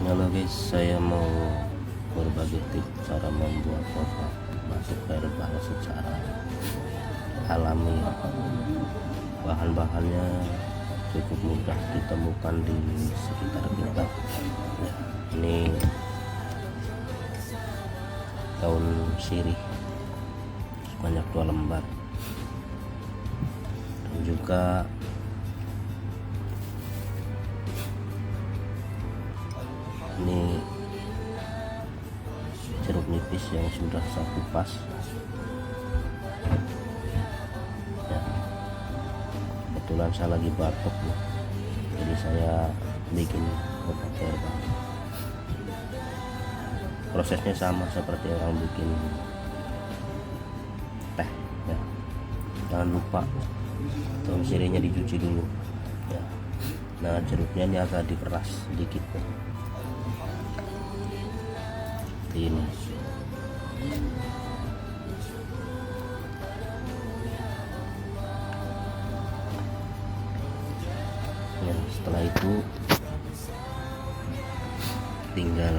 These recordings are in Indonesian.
Halo guys, saya mau berbagi tips cara membuat obat batuk herbal secara alami. Bahan-bahannya cukup mudah ditemukan di sekitar kita. Ini daun sirih sebanyak 2 lembar, dan juga ini jeruk nipis yang sudah saya kupas ya. Kebetulan saya lagi batuk ya, jadi saya bikin obat herbal. Prosesnya sama seperti orang bikin teh ya. Jangan lupa daun sirihnya dicuci dulu ya. Nah, jeruknya ini agak diperas sedikit seperti ini. Ya, setelah itu tinggal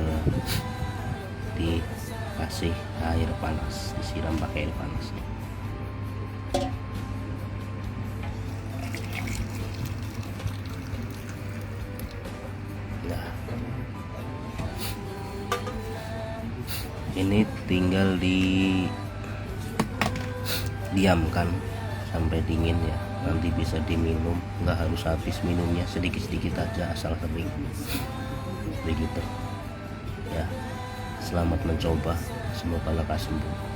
dikasih air panas, disiram pakai air panas. Nah, ini tinggal didiamkan sampai dingin ya, nanti bisa diminum. Nggak harus habis minumnya, sedikit-sedikit aja asal kering begitu ya. Selamat mencoba, semoga lekas sembuh.